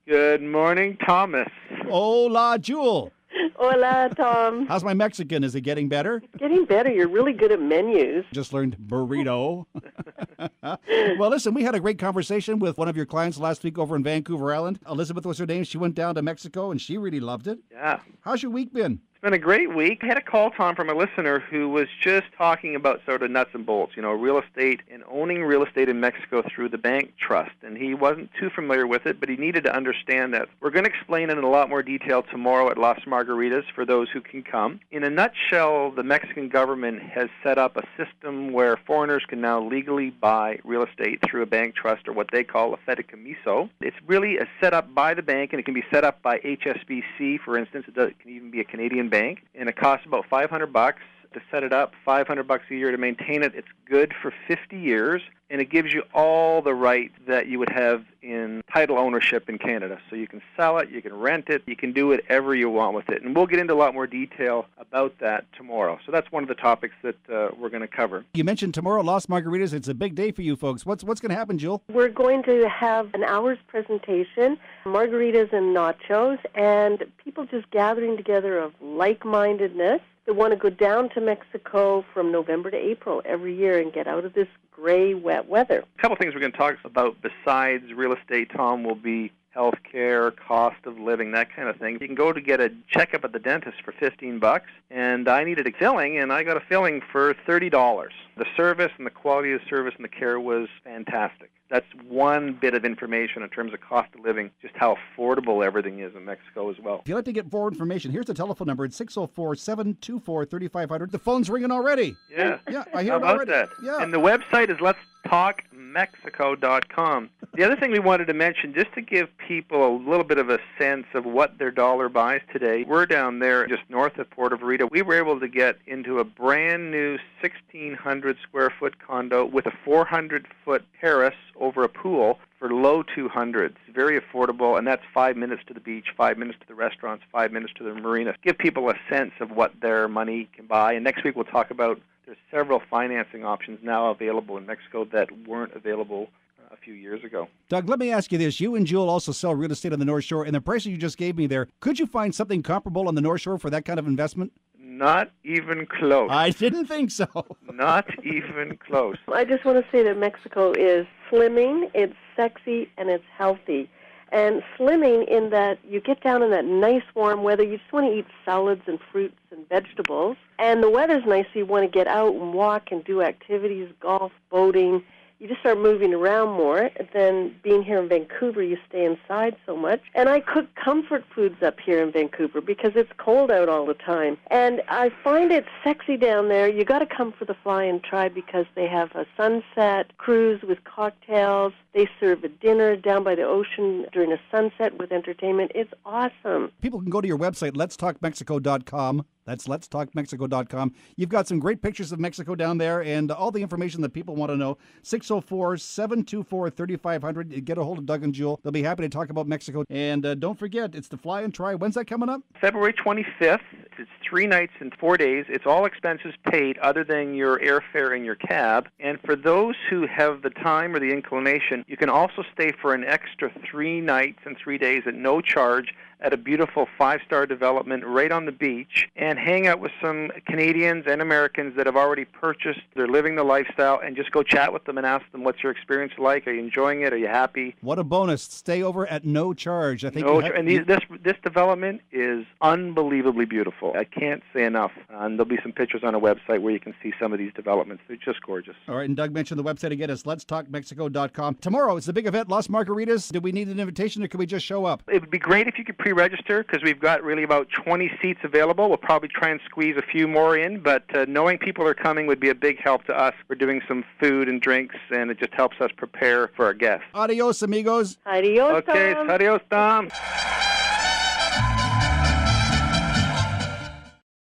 Good morning, Thomas. Hola, Jewel. Hola, Tom. How's my Mexican? Is it getting better? Getting better. You're really good at menus. Just learned burrito. Well, listen, we had a great conversation with one of your clients last week over in Vancouver Island. Elizabeth was her name. She went down to Mexico, and she really loved it. Yeah. How's your week been? It's been a great week. I had a call, Tom, from a listener who was just talking about sort of nuts and bolts, real estate and owning real estate in Mexico through the bank trust. And he wasn't too familiar with it, but he needed to understand that. We're going to explain it in a lot more detail tomorrow at Las Margaritas for those who can come. In a nutshell, the Mexican government has set up a system where foreigners can now legally buy real estate through a bank trust, or what they call a fideicomiso. It's really set up by the bank, and it can be set up by HSBC, for instance. It can even be a Canadian bank, and it costs about $500 to set it up, $500 a year to maintain it. It's good for 50 years, and it gives you all the rights that you would have in title ownership in Canada. So you can sell it, you can rent it, you can do whatever you want with it. And we'll get into a lot more detail about that tomorrow. So that's one of the topics that we're going to cover. You mentioned tomorrow, Las Margaritas. It's a big day for you folks. What's going to happen, Jill? We're going to have an hour's presentation, margaritas and nachos, and people just gathering together of like-mindedness that want to go down to Mexico from November to April every year and get out of this gray, wet weather. A couple of things we're going to talk about besides real estate, Tom, will be health care, cost of living, that kind of thing. You can go to get a checkup at the dentist for $15, and I needed a filling, and I got a filling for $30. The service and the quality of the service and the care was fantastic. That's one bit of information in terms of cost of living, just how affordable everything is in Mexico as well. If you'd like to get more information, here's the telephone number. It's 604-724-3500. The phone's ringing already. Yeah. Yeah, I hear How it about already. that? Yeah. And the website is letstalkmexico.com. The other thing we wanted to mention, just to give people a little bit of a sense of what their dollar buys today, we're down there just north of Puerto Vallarta. We were able to get into a brand new 1,600 square foot condo with a 400-foot terrace over a pool for low 200s. Very affordable, and that's 5 minutes to the beach, 5 minutes to the restaurants, 5 minutes to the marina. Give people a sense of what their money can buy. And next week we'll talk about there's several financing options now available in Mexico that weren't available a few years ago. Doug, let me ask you this. You and Jewel also sell real estate on the North Shore, and the price you just gave me there, could you find something comparable on the North Shore for that kind of investment? Not even close. I didn't think so. Not even close. I just want to say that Mexico is slimming, it's sexy, and it's healthy. And slimming in that you get down in that nice warm weather, you just want to eat salads and fruits and vegetables. And the weather's nice, so you want to get out and walk and do activities, golf, boating. You just start moving around more than being here in Vancouver. You stay inside so much. And I cook comfort foods up here in Vancouver because it's cold out all the time. And I find it sexy down there. You got to come for the Fly and Try because they have a sunset cruise with cocktails. They serve a dinner down by the ocean during a sunset with entertainment. It's awesome. People can go to your website, letstalkmexico.com. That's letstalkmexico.com. You've got some great pictures of Mexico down there and all the information that people want to know. 604-724-3500. Get a hold of Doug and Jewel. They'll be happy to talk about Mexico. And don't forget, it's the Fly and Try. When's that coming up? February 25th. It's 3 nights and 4 days. It's all expenses paid other than your airfare and your cab. And for those who have the time or the inclination, you can also stay for an extra 3 nights and 3 days at no charge at a beautiful 5-star development right on the beach and hang out with some Canadians and Americans that have already purchased. They're living the lifestyle, and just go chat with them and ask them, what's your experience like? Are you enjoying it? Are you happy? What a bonus. Stay over at no charge. I think this development is unbelievably beautiful. I can't say enough. And there'll be some pictures on our website where you can see some of these developments. They're just gorgeous. All right, and Doug mentioned the website again. It's letstalkmexico.com. Tomorrow, it's the big event, Las Margaritas. Do we need an invitation, or can we just show up? It would be great if you could pre-register because we've got really about 20 seats available. We'll probably try and squeeze a few more in, but knowing people are coming would be a big help to us. We're doing some food and drinks, and it just helps us prepare for our guests. Adios, amigos. Adios, Okay, Tom. adios, Tom.